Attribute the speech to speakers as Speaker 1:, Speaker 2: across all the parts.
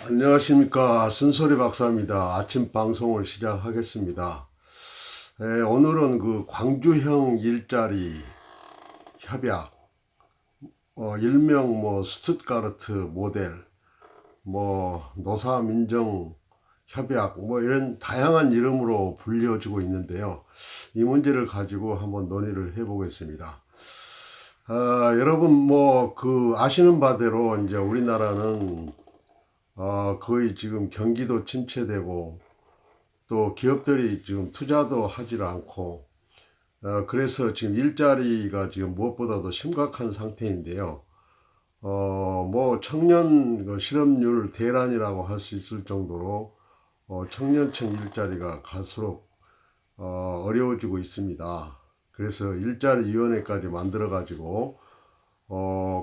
Speaker 1: 안녕하십니까. 쓴소리 박사입니다. 아침 방송을 시작하겠습니다. 오늘은 그 광주형 일자리 협약, 일명 뭐 스투트가르트 모델, 뭐 노사민정 협약, 뭐 이런 다양한 이름으로 불려지고 있는데요. 이 문제를 가지고 한번 논의를 해보겠습니다. 여러분 뭐 그 아시는 바대로 이제 우리나라는 거의 지금 경기도 침체되고 또 기업들이 지금 투자도 하질 않고 그래서 지금 일자리가 지금 무엇보다도 심각한 상태인데요. 뭐 청년 그 실업률 대란이라고 할 수 있을 정도로 청년층 일자리가 갈수록 어려워지고 있습니다. 그래서 일자리위원회까지 만들어 가지고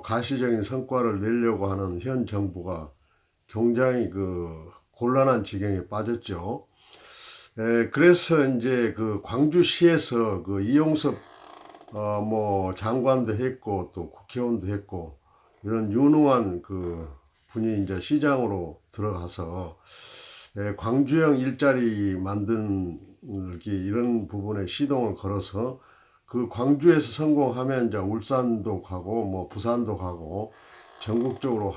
Speaker 1: 가시적인 성과를 내려고 하는 현 정부가 굉장히 그 곤란한 지경에 빠졌죠. 그래서 이제 그 광주시에서 그 이용섭 뭐 장관도 했고 또 국회의원도 했고 이런 유능한 그 분이 이제 시장으로 들어가서 광주형 일자리 만들기 이런 부분에 시동을 걸어서 그 광주에서 성공하면 이제 울산도 가고 뭐 부산도 가고 전국적으로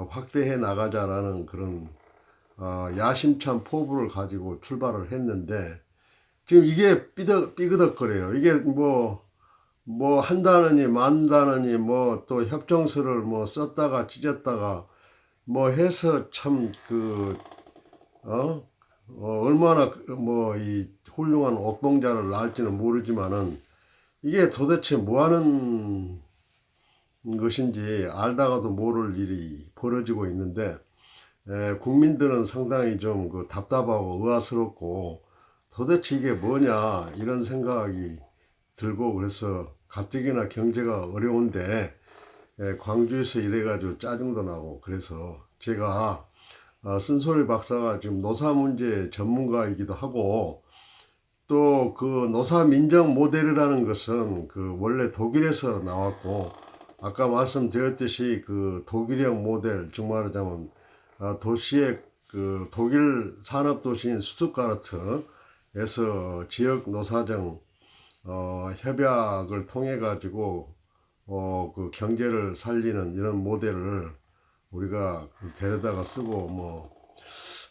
Speaker 1: 확대해 나가자라는 그런 야심찬 포부를 가지고 출발을 했는데 지금 이게 삐그덕거려요. 이게 뭐 한다느니 만다느니 뭐 또 협정서를 뭐 썼다가 찢었다가 뭐 해서 참 얼마나 뭐 이 훌륭한 옥동자를 낳을지는 모르지만은 이게 도대체 뭐 하는 것인지 알다가도 모를 일이 벌어지고 있는데 국민들은 상당히 좀 그 답답하고 의아스럽고 도대체 이게 뭐냐 이런 생각이 들고 그래서 가뜩이나 경제가 어려운데 광주에서 이래가지고 짜증도 나고 그래서 제가 쓴소리 박사가 지금 노사 문제 전문가이기도 하고 또 그 노사 민정 모델이라는 것은 그 원래 독일에서 나왔고 아까 말씀드렸듯이 그 독일형 모델 즉 말하자면 도시의 그 독일 산업 도시인 스투트가르트에서 지역 노사정 협약을 통해 가지고 그 경제를 살리는 이런 모델을 우리가 데려다가 쓰고 뭐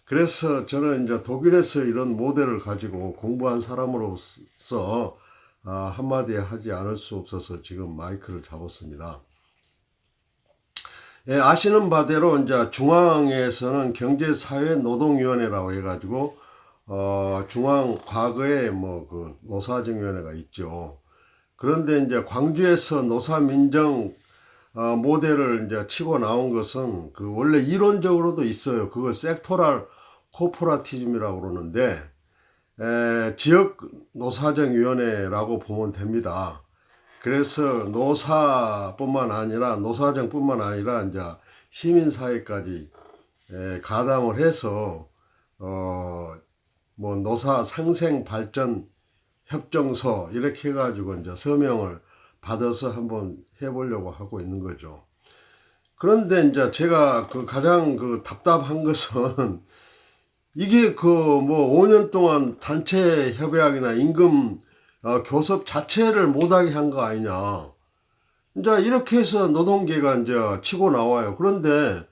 Speaker 1: 그래서 저는 이제 독일에서 이런 모델을 가지고 공부한 사람으로서 한마디 하지 않을 수 없어서 지금 마이크를 잡았습니다. 아시는 바대로 이제 중앙에서는 경제사회노동위원회라고 해가지고 중앙 과거에 뭐 그 노사정위원회가 있죠. 그런데 이제 광주에서 노사민정 모델을 이제 치고 나온 것은 그 원래 이론적으로도 있어요. 그걸 섹토럴 코퍼라티즘이라고 그러는데 지역 노사정위원회라고 보면 됩니다. 그래서 노사뿐만 아니라 노사정뿐만 아니라 이제 시민사회까지 가담을 해서 뭐 노사 상생 발전 협정서 이렇게 해가지고 이제 서명을 받아서 한번 해보려고 하고 있는 거죠. 그런데 이제 제가 그 가장 그 답답한 것은 이게 그 뭐 5년 동안 단체 협약이나 임금 교섭 자체를 못하게 한 거 아니냐. 이제 이렇게 해서 노동계가 이제 치고 나와요. 그런데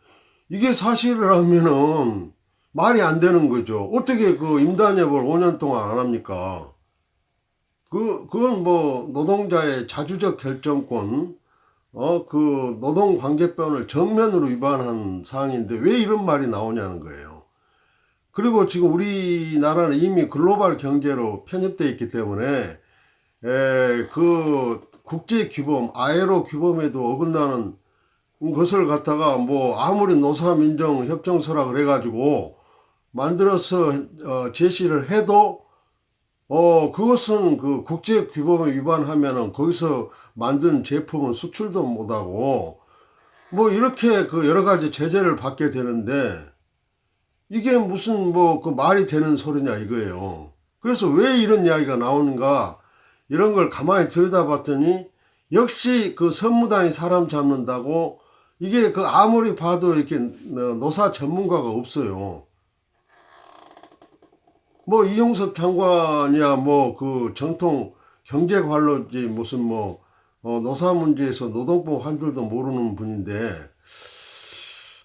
Speaker 1: 이게 사실이라면은 말이 안 되는 거죠. 어떻게 그 임단협을 5년 동안 안 합니까? 그건 뭐 노동자의 자주적 결정권, 그 노동관계법을 정면으로 위반한 사항인데 왜 이런 말이 나오냐는 거예요. 그리고 지금 우리나라는 이미 글로벌 경제로 편입되어 있기 때문에 그 국제 규범, 아이로 규범에도 어긋나는 것을 갖다가 뭐 아무리 노사민정 협정서라 그래가지고 만들어서 제시를 해도 그것은 그 국제 규범에 위반하면은 거기서 만든 제품은 수출도 못하고 뭐 이렇게 그 여러 가지 제재를 받게 되는데 이게 무슨 뭐 그 말이 되는 소리냐 이거예요. 그래서 왜 이런 이야기가 나오는가 이런 걸 가만히 들여다봤더니 역시 그 선무당이 사람 잡는다고 이게 그 아무리 봐도 이렇게 노사 전문가가 없어요. 뭐 이용섭 장관이야 뭐 그 정통 경제관료지 무슨 뭐 노사 문제에서 노동법 한 줄도 모르는 분인데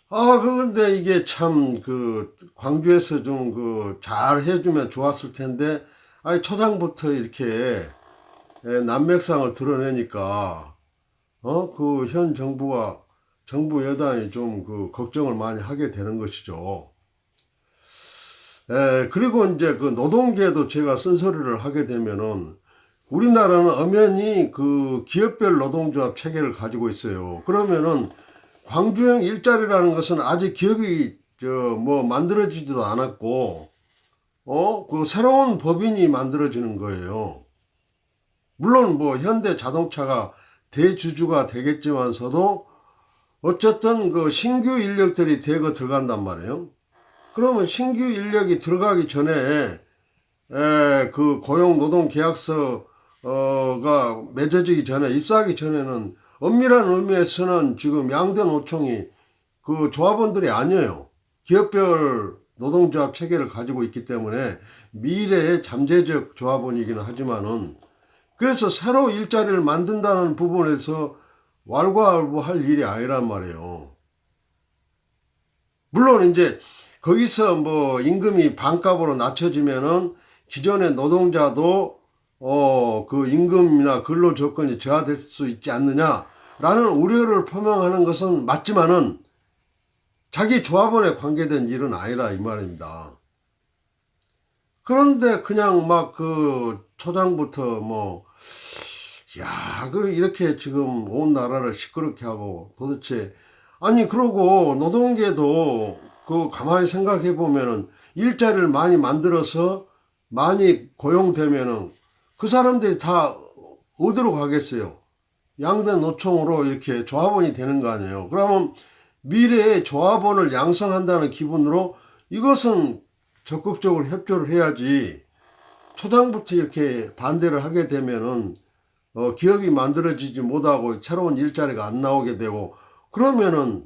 Speaker 1: 그런데 이게 참 그 광주에서 좀 그 잘 해주면 좋았을 텐데 아니 초장부터 이렇게 난맥상을 드러내니까 그 현 정부 여당이 좀 그 걱정을 많이 하게 되는 것이죠. 그리고 이제 그 노동계도 제가 쓴소리를 하게 되면은 우리나라는 엄연히 그 기업별 노동조합 체계를 가지고 있어요. 그러면은 광주형 일자리라는 것은 아직 기업이 뭐 만들어지지도 않았고, 그 새로운 법인이 만들어지는 거예요. 물론 뭐 현대 자동차가 대주주가 되겠지만서도 어쨌든 그 신규 인력들이 대거 들어간단 말이에요. 그러면 신규 인력이 들어가기 전에 그 고용 노동 계약서가 맺어지기 전에 입사하기 전에는 엄밀한 의미에서는 지금 양대 노총이 그 조합원들이 아니에요. 기업별 노동조합 체계를 가지고 있기 때문에 미래의 잠재적 조합원이기는 하지만은 그래서 새로 일자리를 만든다는 부분에서 왈가왈부할 일이 아니란 말이에요. 물론 이제 거기서 뭐 임금이 반값으로 낮춰지면은 기존의 노동자도 그 임금이나 근로 조건이 저하될 수 있지 않느냐라는 우려를 표명하는 것은 맞지만은 자기 조합원에 관계된 일은 아니라 이 말입니다. 그런데 그냥 막 그 초장부터 뭐 그 이렇게 지금 온 나라를 시끄럽게 하고 도대체 아니 그러고 노동계도 그 가만히 생각해 보면은 일자리를 많이 만들어서 많이 고용되면은 그 사람들이 다 어디로 가겠어요? 양대 노총으로 이렇게 조합원이 되는 거 아니에요. 그러면 미래에 조합원을 양성한다는 기분으로 이것은 적극적으로 협조를 해야지 초장부터 이렇게 반대를 하게 되면은 기업이 만들어지지 못하고 새로운 일자리가 안 나오게 되고 그러면은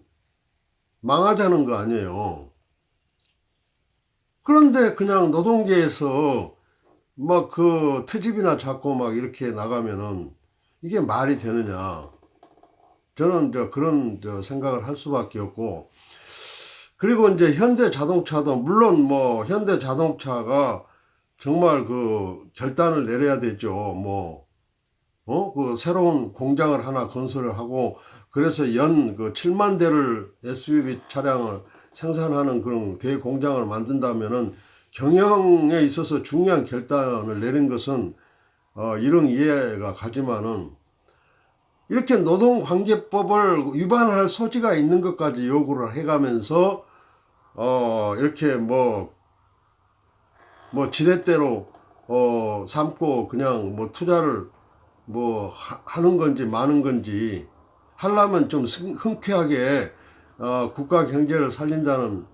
Speaker 1: 망하자는 거 아니에요. 그런데 그냥 노동계에서 막 그 트집이나 잡고 막 이렇게 나가면은 이게 말이 되느냐. 저는 그런 생각을 할 수밖에 없고 그리고 이제 현대 자동차도 물론 뭐 현대 자동차가 정말 그 결단을 내려야 되죠. 뭐 그 새로운 공장을 하나 건설을 하고 그래서 연 그 7만 대를 SUV 차량을 생산하는 그런 대공장을 만든다면은 경영에 있어서 중요한 결단을 내린 것은 이런 이해가 가지만은 이렇게 노동관계법을 위반할 소지가 있는 것까지 요구를 해가면서 이렇게 뭐 지렛대로 삼고 그냥 뭐 투자를 뭐 하는 건지 마는 건지 하려면 좀 흔쾌하게 국가 경제를 살린다는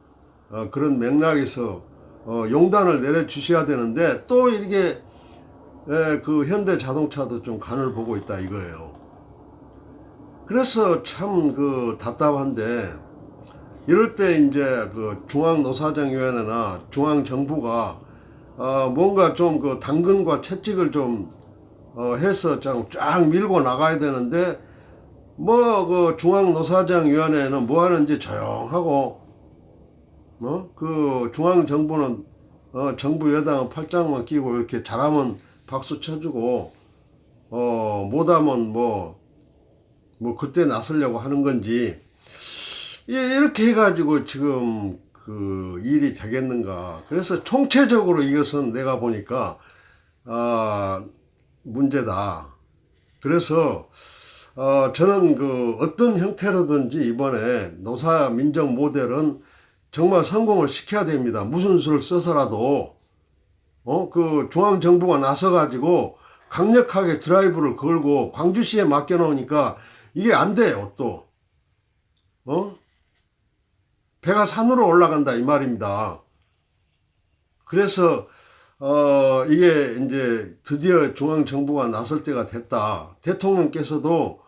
Speaker 1: 그런 맥락에서 용단을 내려 주셔야 되는데 또 이게 그 현대 자동차도 좀 간을 보고 있다 이거예요. 그래서 참 그 답답한데 이럴 때 이제 그 중앙노사정위원회나 중앙정부가 뭔가 좀 그 당근과 채찍을 좀 해서 쫙 밀고 나가야 되는데 뭐 그 중앙노사정위원회는 뭐 하는지 조용하고 그 중앙정부는 정부 여당은 팔짱만 끼고 이렇게 잘하면 박수 쳐주고 못하면 뭐 그때 나서려고 하는 건지 이렇게 해가지고 지금 그 일이 되겠는가. 그래서 총체적으로 이것은 내가 보니까 문제다. 그래서 저는 그 어떤 형태로든지 이번에 노사 민정 모델은 정말 성공을 시켜야 됩니다. 무슨 수를 써서라도 그 중앙정부가 나서가지고 강력하게 드라이브를 걸고 광주시에 맡겨놓으니까 이게 안 돼요. 또 배가 산으로 올라간다 이 말입니다. 그래서 이게 이제 드디어 중앙정부가 나설 때가 됐다. 대통령께서도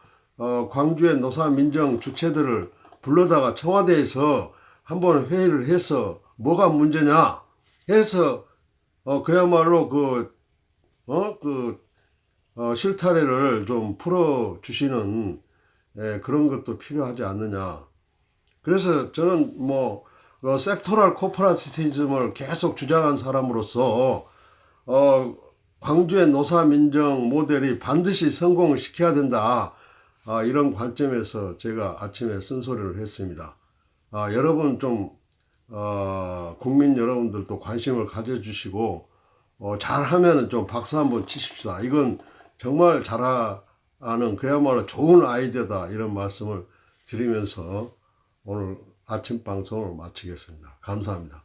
Speaker 1: 광주의 노사민정 주체들을 불러다가 청와대에서 한번 회의를 해서 뭐가 문제냐 해서 그야말로 실타래를 좀 풀어주시는 그런 것도 필요하지 않느냐. 그래서 저는 섹토럴 코퍼레이티즘을 계속 주장한 사람으로서 광주의 노사민정 모델이 반드시 성공을 시켜야 된다. 이런 관점에서 제가 아침에 쓴소리를 했습니다. 여러분 국민 여러분들도 관심을 가져주시고 잘하면 좀 박수 한번 치십시다. 이건 정말 잘하는 그야말로 좋은 아이디어다. 이런 말씀을 드리면서 오늘 아침 방송을 마치겠습니다. 감사합니다.